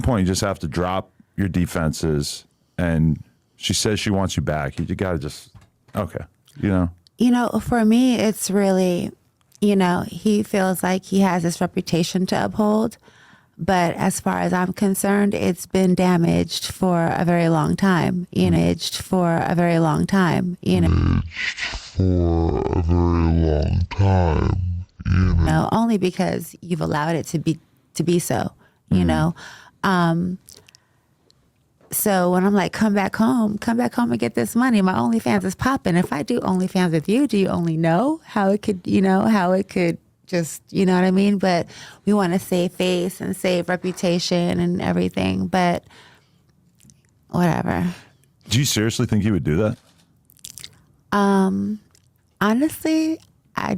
point, you just have to drop your defenses. And she says she wants you back. You got to just, okay, you know? You know, for me, it's really, you know, he feels like he has this reputation to uphold. But as far as I'm concerned, it's been damaged for a very long time. Imaged for a very long time. No, only because you've allowed it to be so. You know. So when I'm like, come back home and get this money. My OnlyFans is popping. If I do OnlyFans with you, do you only know how it could, just, you know what I mean? But we want to save face and save reputation and everything. But whatever. Do you seriously think he would do that? Honestly, I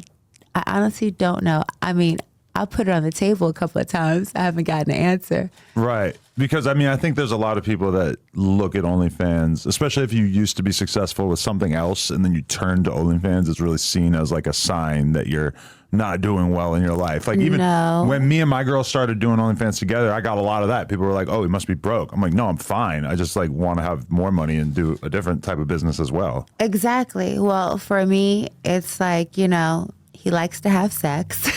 honestly don't know. I mean, I'll put it on the table a couple of times. I haven't gotten an answer. Right. Because, I mean, I think there's a lot of people that look at OnlyFans, especially if you used to be successful with something else and then you turn to OnlyFans, it's really seen as like a sign that you're not doing well in your life. Like even when me and my girl started doing OnlyFans together, I got a lot of that. People were like, oh, he must be broke. I'm like, no, I'm fine. I just like want to have more money and do a different type of business as well. Exactly. Well, for me, it's like, you know, he likes to have sex.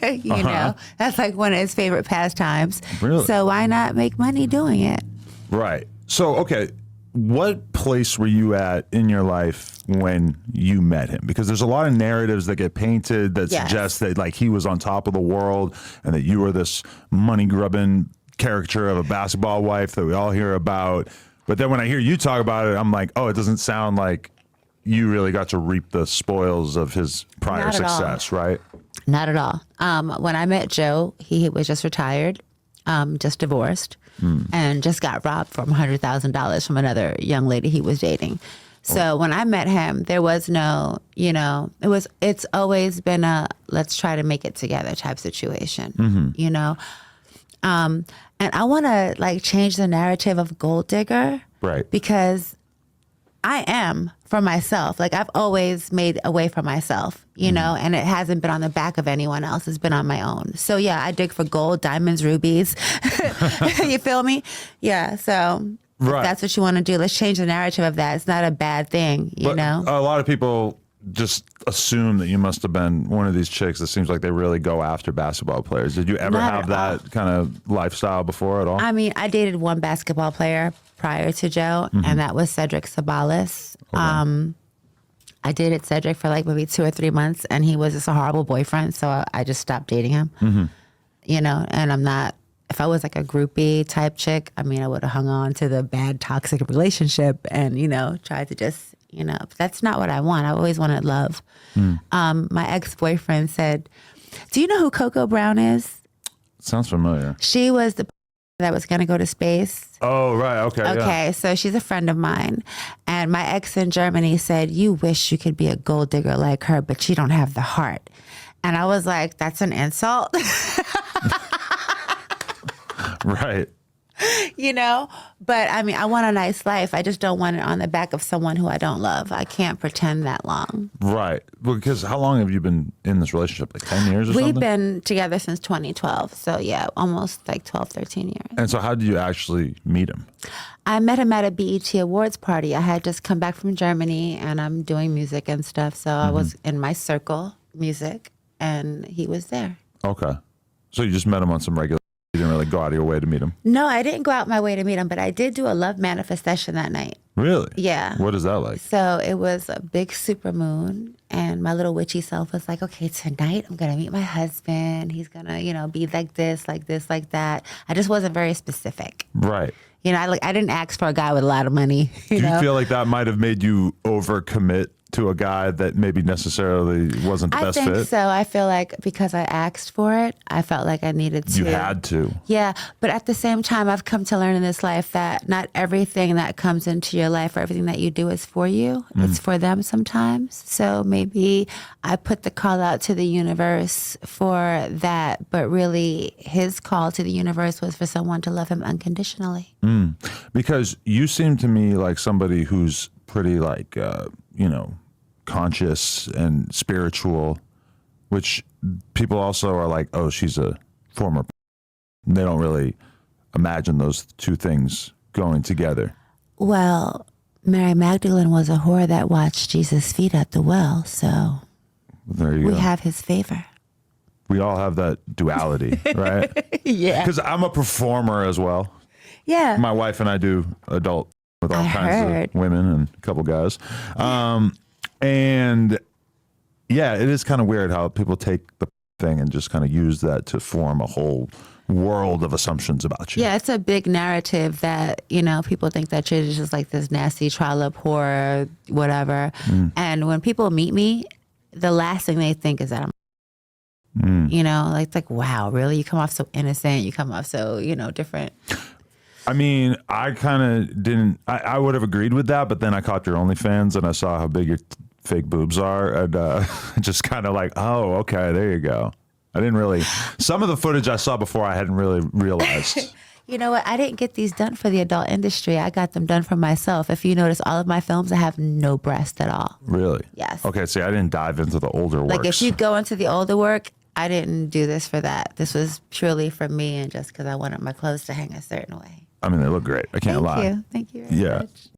You know, that's like one of his favorite pastimes. Really? So why not make money doing it? Right. So, okay, what place were you at in your life when you met him? Because there's a lot of narratives that get painted that suggest that like he was on top of the world and that you were this money grubbing caricature of a basketball wife that we all hear about. But then when I hear you talk about it, I'm like, oh, it doesn't sound like you really got to reap the spoils of his prior success, right? Not at all. When I met Joe, he was just retired, just divorced, and just got robbed from $100,000 from another young lady he was dating. So when I met him, there was no, you know, it's always been a let's try to make it together type situation, you know? And I want to like change the narrative of gold digger. Right. Because I am for myself. Like I've always made a way for myself, you know, and it hasn't been on the back of anyone else. It's been on my own. So yeah, I dig for gold, diamonds, rubies. You feel me? Yeah. So if that's what you want to do, let's change the narrative of that. It's not a bad thing, you know? A lot of people just assume that you must have been one of these chicks that seems like they really go after basketball players. Did you ever have that kind of lifestyle before at all? I mean, I dated one basketball player prior to Joe, and that was Cedric Sabalas. Okay. I dated Cedric for like maybe 2 or 3 months, and he was just a horrible boyfriend, so I just stopped dating him. You know, and I'm not, if I was like a groupie type chick, I mean, I would have hung on to the bad toxic relationship and, you know, tried to just, you know, but that's not what I want. I always wanted love. My ex-boyfriend said, do you know who Coco Brown is? Sounds familiar. She was the that was going to go to space. Oh, right. Okay. Okay. So she's a friend of mine. And my ex in Germany said, you wish you could be a gold digger like her, but you don't have the heart. And I was like, that's an insult. Right. You know, but I mean, I want a nice life. I just don't want it on the back of someone who I don't love. I can't pretend that long. Right. Because how long have you been in this relationship? Like 10 years or something? We've been together since 2012. So yeah, almost like 12, 13 years. And so how did you actually meet him? I met him at a BET Awards party. I had just come back from Germany and I'm doing music and stuff. So I was in my circle, music, and he was there. Okay. So you just met him on some regular. You didn't really go out of your way to meet him? No, I didn't go out my way to meet him, but I did do a love manifestation that night. Really? Yeah. What is that like? So it was a big supermoon, and my little witchy self was like, okay, tonight I'm going to meet my husband. He's going to, you know, be like this, like this, like that. I just wasn't very specific. Right. You know, I didn't ask for a guy with a lot of money. Do you feel like that might have made you overcommit to a guy that maybe necessarily wasn't the best fit? I think so. I feel like because I asked for it, I felt like I needed to. You had to. Yeah. But at the same time, I've come to learn in this life that not everything that comes into your life or everything that you do is for you. It's for them sometimes. So maybe I put the call out to the universe for that, but really his call to the universe was for someone to love him unconditionally. Because you seem to me like somebody who's pretty like, you know, conscious and spiritual, which people also are like, oh, she's a former. They don't really imagine those two things going together. Well, Mary Magdalene was a whore that watched Jesus' feet at the well, so There you we go. have his favor. We all have that duality, right? Yeah. Because I'm a performer as well. Yeah. My wife and I do adult with all I kinds heard. of women and a couple guys. And yeah, it is kind of weird how people take the thing and just kind of use that to form a whole world of assumptions about you. Yeah, it's a big narrative that, people think that you're just like this nasty trollop whore, whatever. And when people meet me, the last thing they think is that I'm, it's like, wow, really? You come off so innocent. You come off so, different. I mean, I kind of didn't, I would have agreed with that, but then I caught your OnlyFans and I saw how big your fake boobs are and just kind of like, oh, okay, there you go. I didn't really, some of the footage I saw before I hadn't really realized. You know what? I didn't get these done for the adult industry. I got them done for myself. If you notice, all of my films, I have no breast at all. Really? Yes. Okay, see, I didn't dive into the older works. Like if you go into the older work, I didn't do this for that. This was purely for me and just because I wanted my clothes to hang a certain way. I mean, they look great. I can't lie. Thank you very much.